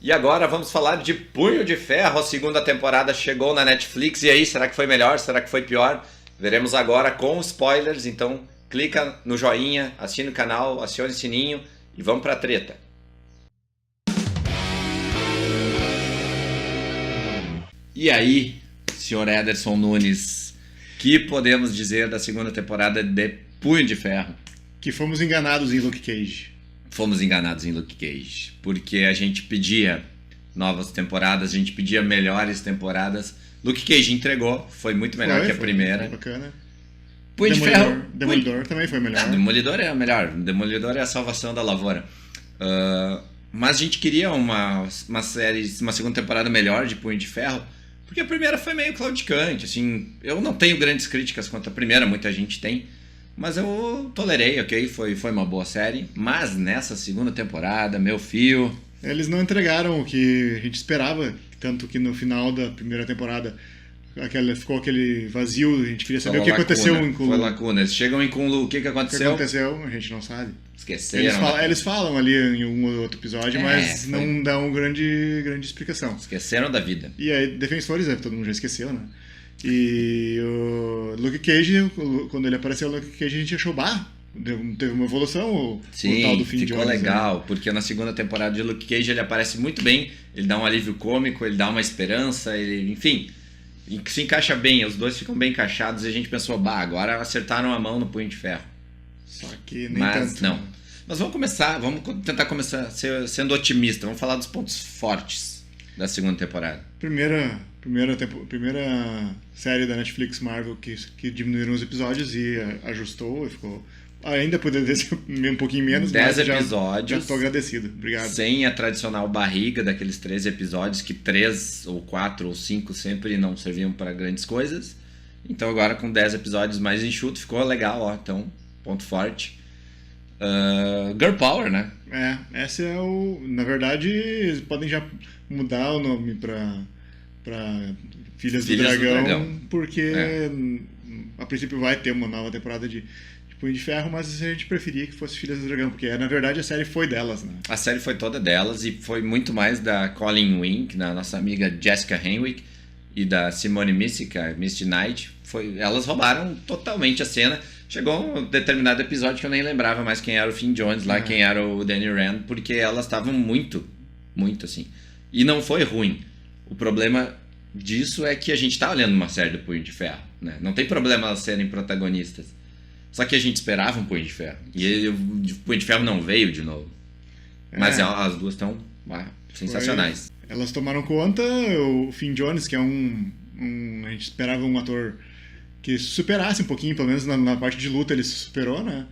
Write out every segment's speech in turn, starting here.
E agora vamos falar de Punho de Ferro. A segunda temporada chegou na Netflix. E aí, será que foi melhor? Será que foi pior? Veremos agora com spoilers. Então clica no joinha, assine o canal, acione o sininho e vamos pra treta. E aí, senhor Ederson Nunes, que podemos dizer da segunda temporada de Punho de Ferro? Que fomos enganados em Luke Cage. Fomos enganados em Luke Cage, porque a gente pedia novas temporadas, a gente pedia melhores temporadas. Luke Cage entregou, foi muito melhor que a primeira. Foi bacana. Punho de Ferro. Demolidor também foi melhor. Demolidor é a melhor. Demolidor é a salvação da lavoura. Mas a gente queria uma série, uma segunda temporada melhor de Punho de Ferro, porque a primeira foi meio claudicante. Assim, eu não tenho grandes críticas quanto a primeira, muita gente tem. Mas eu tolerei, ok? Foi uma boa série. Mas nessa segunda temporada, meu fio... Eles não entregaram o que a gente esperava. Tanto que no final da primeira temporada ficou aquele vazio. A gente queria saber o que aconteceu em Kunlu. Foi lacuna. Eles chegam em Kunlu. O que aconteceu? O que aconteceu, a gente não sabe. Esqueceram. Eles falam ali em um ou outro episódio, mas não dão grande explicação. Esqueceram da vida. E aí, Defensores, todo mundo já esqueceu, né? E o Luke Cage, quando ele apareceu, o Luke Cage, a gente achou, teve uma evolução, o tal do Finn Jones. Ficou legal, porque na segunda temporada de Luke Cage ele aparece muito bem, ele dá um alívio cômico, ele dá uma esperança, enfim, se encaixa bem, os dois ficam bem encaixados e a gente pensou, agora acertaram a mão no Punho de Ferro. Só que nem tanto. Não. Mas vamos tentar começar sendo otimista, vamos falar dos pontos fortes da segunda temporada. Primeira série da Netflix Marvel que diminuíram os episódios e ajustou e ficou... Ainda poderia ser um pouquinho menos, 10 mas episódios. Já estou agradecido. Obrigado. Sem a tradicional barriga daqueles 13 episódios, que 3 ou 4 ou 5 sempre não serviam para grandes coisas. Então agora com 10 episódios mais enxuto, ficou legal, então, ponto forte. Girl Power, né? Esse é o... Na verdade, eles podem já mudar o nome para Filhas do Dragão, porque a princípio vai ter uma nova temporada de Punho de Ferro, mas a gente preferia que fosse Filhas do Dragão, porque na verdade a série foi delas, né? A série foi toda delas e foi muito mais da Colleen Wing, da nossa amiga Jessica Henwick e da Simone Missick, Misty Knight. Elas roubaram totalmente a cena. Chegou um determinado episódio que eu nem lembrava mais quem era o Finn Jones lá, quem era o Danny Rand, porque elas estavam muito assim. E não foi ruim. O problema disso é que a gente tá olhando uma série do Punho de Ferro, né? Não tem problema elas serem protagonistas. Só que a gente esperava um Punho de Ferro. E o Punho de Ferro não veio de novo. Mas as duas estão sensacionais. Elas tomaram conta. O Finn Jones, que é a gente esperava um ator que superasse um pouquinho, pelo menos na parte de luta ele se superou, né?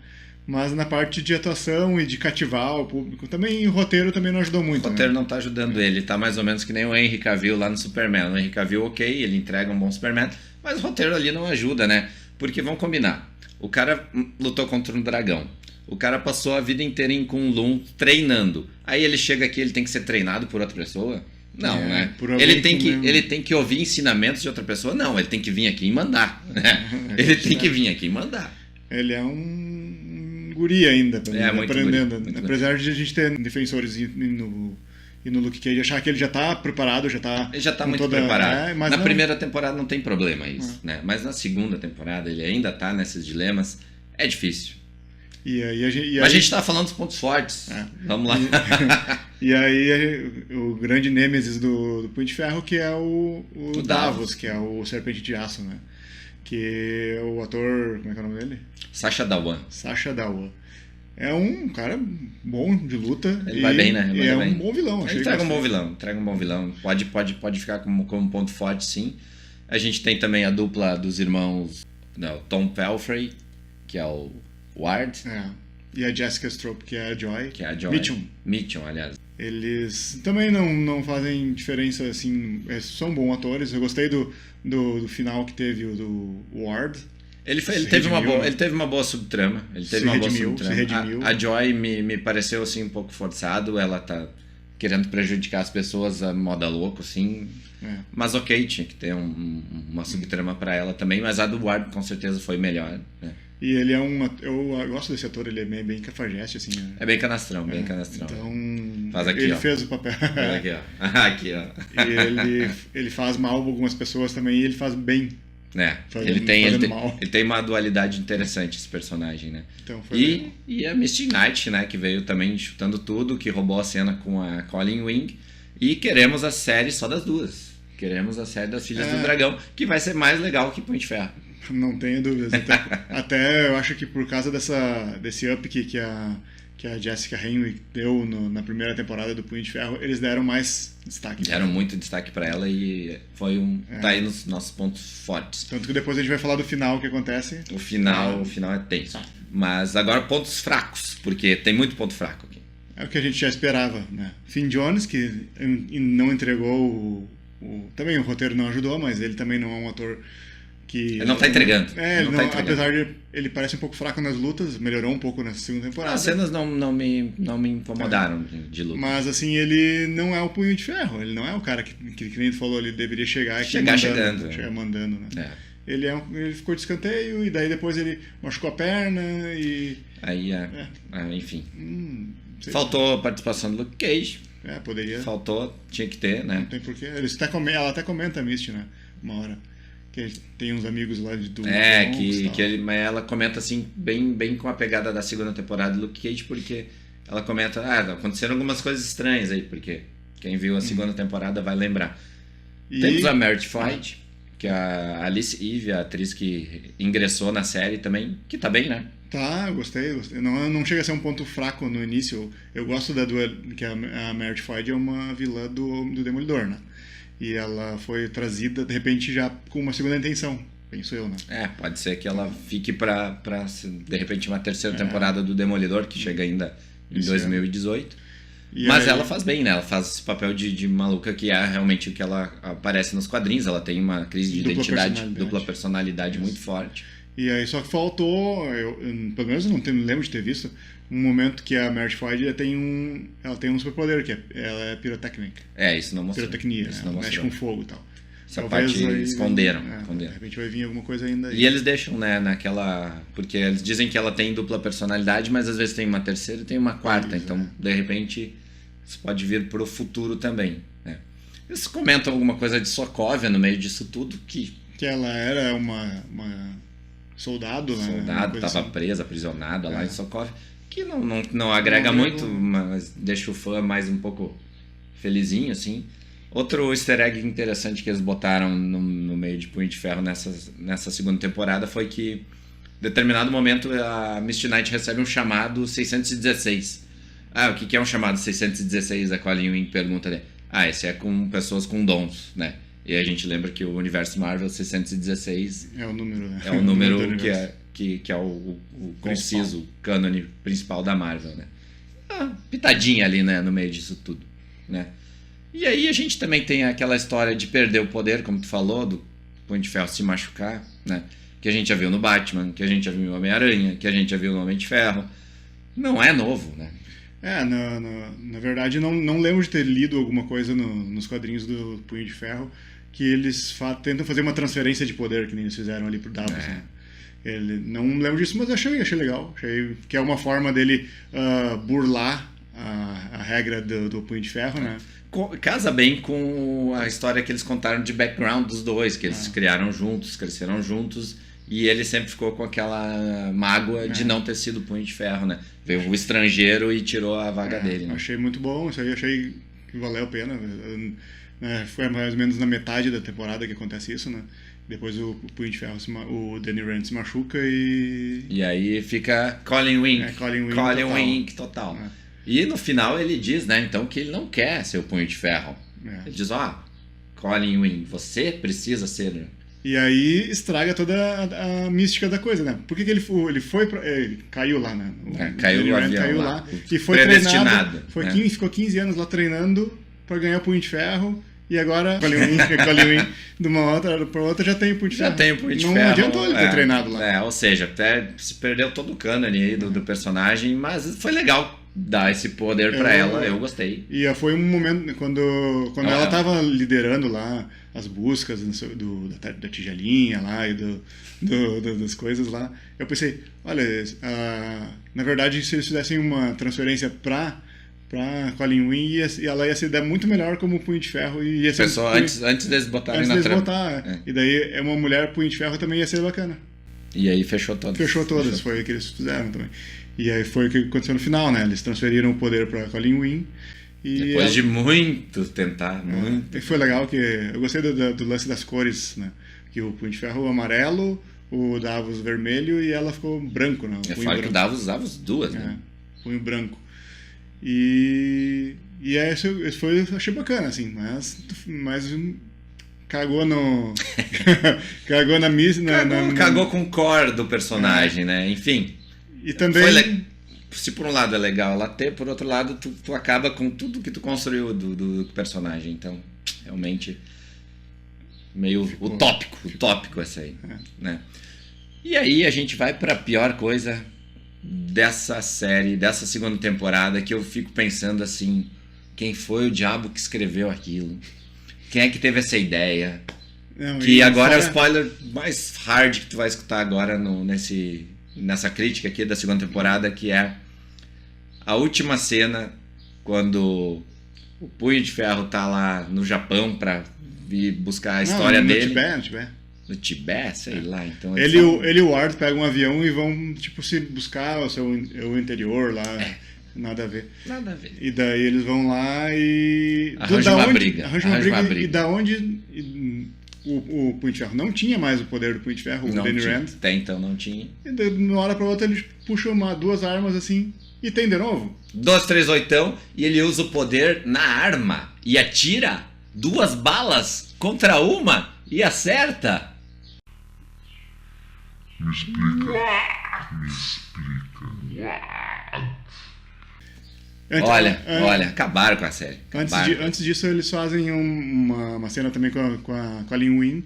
Mas na parte de atuação e de cativar o público, também o roteiro também não ajudou muito. O roteiro não tá ajudando ele, tá mais ou menos que nem o Henry Cavill lá no Superman. O Henry Cavill, ok, ele entrega um bom Superman, mas o roteiro ali não ajuda, né? Porque vamos combinar, o cara lutou contra um dragão, o cara passou a vida inteira em Kunlun treinando, aí ele chega aqui, ele tem que ser treinado por outra pessoa? Não, né? Ele tem que ouvir ensinamentos de outra pessoa? Não, ele tem que vir aqui e mandar. Né? Ele tem que vir aqui e mandar. Ele é um guri ainda, aprendendo. Muito apesar de a gente ter defensores e no Luke Cage achar que ele já está preparado, já está muito preparado. Mas na primeira temporada não tem problema isso, né? Mas na segunda temporada ele ainda está nesses dilemas. É difícil. Mas a gente está falando dos pontos fortes. Vamos lá. E aí o grande nêmesis do Punho de Ferro, que é o Davos, que é o Serpente de Aço, né? Que o ator... Como é que é o nome dele? Sacha Dhawan. É um cara bom de luta. Ele vai bem, né? Ele é um bom vilão. Ele entrega um bom vilão. Pode ficar como ponto forte, sim. A gente tem também a dupla dos irmãos Tom Pelfrey, que é o Ward. E a Jessica Stroop, que é a Joy. Mitchum, aliás. Eles também não fazem diferença, assim, são bons atores. Eu gostei do final que teve o do Ward. Ele teve uma boa subtrama. Se redimiu. A Joy me pareceu assim um pouco forçado. Ela tá querendo prejudicar as pessoas a moda louco, assim. Mas ok, tinha que ter uma subtrama pra ela também. Mas a do Ward com certeza foi melhor, né? E ele é eu gosto desse ator, ele é bem cafajeste, assim. É bem canastrão, bem canastrão. Então... Faz aqui, ele ó. fez o papel. Faz aqui, ó. Aqui, ó. E ele faz mal pra algumas pessoas também, e ele faz bem. Ele tem uma dualidade interessante, esse personagem, né? Então, foi e a Misty Knight, né? Que veio também chutando tudo, que roubou a cena com a Colleen Wing. E queremos a série só das duas. Queremos a série das Filhas do Dragão, que vai ser mais legal que Punho de Ferro. Não tenho dúvidas. Até eu acho que por causa desse up que a Jessica Henwick deu na primeira temporada do Punho de Ferro, eles deram mais destaque. Deram muito destaque pra ela e foi tá aí nos nossos pontos fortes. Tanto que depois a gente vai falar do final, o que acontece. O final é tenso. Mas agora pontos fracos, porque tem muito ponto fraco aqui. É o que a gente já esperava, né? Finn Jones, que não entregou também o roteiro não ajudou, mas ele também não é um ator que... Ele não tá entregando. Apesar de ele parece um pouco fraco nas lutas, melhorou um pouco na segunda temporada. As cenas não me incomodaram de luta. Mas assim, ele não é o Punho de Ferro, ele não é o cara que nem tu falou, ele deveria chegar aqui chegando. Chegar mandando, né? Ele ficou de escanteio e daí depois ele machucou a perna e... Aí, enfim. Faltou a participação do Luke Cage. Poderia. Faltou, tinha que ter, né? Não tem porquê. Ela até comenta a Misty, né? Uma hora. Que tem uns amigos lá do ela comenta assim, bem com a pegada da segunda temporada do Luke Cage, porque ela comenta, aconteceram algumas coisas estranhas aí, porque quem viu a segunda temporada vai lembrar. Temos a Meredith Floyd, que é a Alice Eve, a atriz que ingressou na série também, que tá bem, né? Tá, gostei. Não chega a ser um ponto fraco no início. Eu gosto que a Meredith Floyd é uma vilã do Demolidor, né? E ela foi trazida, de repente, já com uma segunda intenção, penso eu, né? Pode ser que ela fique pra de repente, uma terceira temporada do Demolidor, que chega ainda em 2018. Mas ela faz bem, né? Ela faz esse papel de maluca, que é realmente o que ela aparece nos quadrinhos. Ela tem uma crise de identidade, dupla personalidade muito forte. E aí só que faltou, pelo menos eu não lembro de ter visto, um momento que a Meredith Floyd ela tem um superpoder, que ela é pirotécnica. Isso não mostrou. Pirotecnia, né? Ela mexe com fogo e tal. Essa parte esconderam. De repente vai vir alguma coisa ainda aí. E eles deixam, né, naquela... Porque eles dizem que ela tem dupla personalidade, mas às vezes tem uma terceira e tem uma quarta. Então, de repente, isso pode vir pro futuro também, né? Eles comentam alguma coisa de Sokovia no meio disso tudo, que ela era uma soldado, né? Soldado, estava assim. Presa, aprisionada lá em Sokovia. Que não agrega muito, mas deixa o fã mais um pouco felizinho, assim. Outro easter egg interessante que eles botaram no meio de Punho de Ferro nessa segunda temporada foi que, em determinado momento, a Misty Knight recebe um chamado 616. O que é um chamado 616? A Colleen Wing pergunta ali. Esse é com pessoas com dons, né? E a gente lembra que o universo Marvel 616 é o número, né? É o número que é o conciso, o cânone principal da Marvel, né? Pitadinha ali, né, no meio disso tudo, né? E aí a gente também tem aquela história de perder o poder, como tu falou, do Punho de Ferro se machucar, né? Que a gente já viu no Batman, que a gente já viu no Homem-Aranha, que a gente já viu no Homem de Ferro. Não é novo, né? Na verdade, não lembro de ter lido alguma coisa nos quadrinhos do Punho de Ferro que eles tentam fazer uma transferência de poder, que nem eles fizeram ali pro Davos, né? Não lembro disso, mas achei legal. Achei que é uma forma dele burlar a regra do Punho de Ferro, né? Casa bem com a história que eles contaram de background dos dois, que eles criaram juntos, cresceram juntos, e ele sempre ficou com aquela mágoa de não ter sido Punho de Ferro, né? Veio o estrangeiro e tirou a vaga dele, né? Achei muito bom, isso aí achei que valeu a pena. Foi mais ou menos na metade da temporada que acontece isso, né? Depois o Punho de Ferro, o Danny Rand se machuca e aí fica Colleen Wing. Colleen Wing total. E no final ele diz, né, então, que ele não quer ser o Punho de Ferro. Ele diz, Colleen Wing, você precisa ser. E aí estraga toda a mística da coisa, né? Por que ele foi pra... Ele caiu lá, né? Caiu no avião, caiu lá. E foi treinado. Ficou 15 anos lá treinando pra ganhar o Punho de Ferro. E agora, Colleen Wing, de uma hora para outra, já tem o Punho de Ferro. Já tem o Punho de Ferro. Não adiantou ele ter treinado lá. Ou seja, até se perdeu todo o cânone aí do personagem, mas foi legal dar esse poder pra ela, eu gostei. E foi um momento, quando ela tava liderando lá as buscas da tigelinha lá e das coisas lá, eu pensei, olha, na verdade, se eles fizessem uma transferência pra Colleen Wing e ela ia se dar muito melhor como Punho de Ferro. E ia ser Pessoal, antes deles botarem na trama. E daí uma mulher Punho de Ferro também ia ser bacana. E aí fechou todas. Foi o que eles fizeram também. E aí foi o que aconteceu no final, né? Eles transferiram o poder pra Colleen Wing. Depois de muito tentar, muito. E foi legal que eu gostei do lance das cores, né? Que o Punho de Ferro amarelo, o Davos vermelho e ela ficou branco, né? Fala que o Davos usava as duas, né? Punho branco. E esse foi, achei bacana, assim, mas cagou no. Cagou na missa. Cagou com o core do personagem, né? Enfim. E também. Se por um lado é legal ela ter, por outro lado tu acaba com tudo que tu construiu do personagem. Então, realmente, meio utópico essa aí. Né? E aí a gente vai pra pior coisa dessa série, dessa segunda temporada, que eu fico pensando assim, quem foi o diabo que escreveu aquilo? Quem é que teve essa ideia? Não, que agora é o spoiler mais hard que tu vai escutar agora nessa crítica aqui da segunda temporada, que é a última cena, quando o Punho de Ferro tá lá no Japão pra vir buscar a história dele. No Tibete, sei lá. Então ele e o Ward pegam um avião e vão, tipo, se buscar o interior lá. Nada a ver. E daí eles vão lá e... Arranjam uma briga. E da onde... O Punho de Ferro não tinha mais o poder do Punho de Ferro, o Danny Rand. Até então não tinha. E de uma hora pra outra ele puxa duas armas assim e tem de novo. 2, 3, 8 e ele usa o poder na arma e atira 2 balas contra uma e acerta. Me explica. Olha, acabaram com a série. Antes disso, eles fazem uma cena também com a Colleen Wing,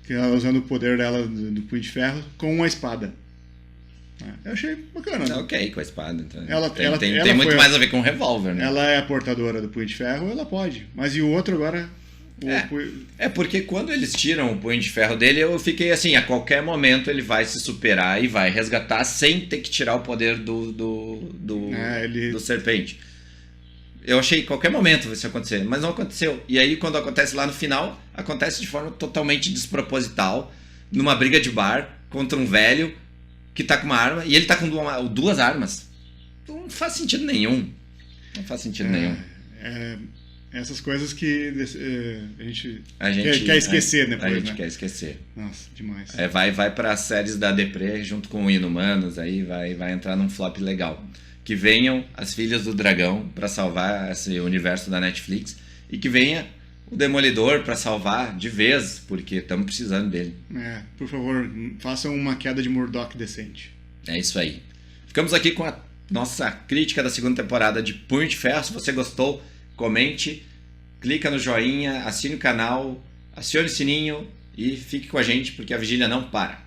que ela usando o poder dela do Punho de Ferro com uma espada. Eu achei bacana. Né? Ok, com a espada. Então. Tem muito mais a ver com um revólver, né? Ela é a portadora do Punho de Ferro, ela pode. Mas e o outro agora... porque quando eles tiram o Punho de Ferro dele, eu fiquei assim, a qualquer momento ele vai se superar e vai resgatar sem ter que tirar o poder do Serpente. Eu achei que qualquer momento isso acontecer, mas não aconteceu. E aí quando acontece lá no final, acontece de forma totalmente desproposital, numa briga de bar contra um velho que tá com uma arma, e ele tá com 2 armas. Não faz sentido nenhum. Essas coisas que a gente quer esquecer depois, A gente quer esquecer. Nossa, demais. Vai para as séries da Deprê junto com o Inumanos, aí vai entrar num flop legal. Que venham as Filhas do Dragão para salvar esse universo da Netflix e que venha o Demolidor para salvar de vez, porque estamos precisando dele. Por favor, façam uma queda de Murdoch decente. É isso aí. Ficamos aqui com a nossa crítica da segunda temporada de Punho de Ferro. Se você gostou, comente, clica no joinha, assine o canal, acione o sininho e fique com a gente porque a vigília não para.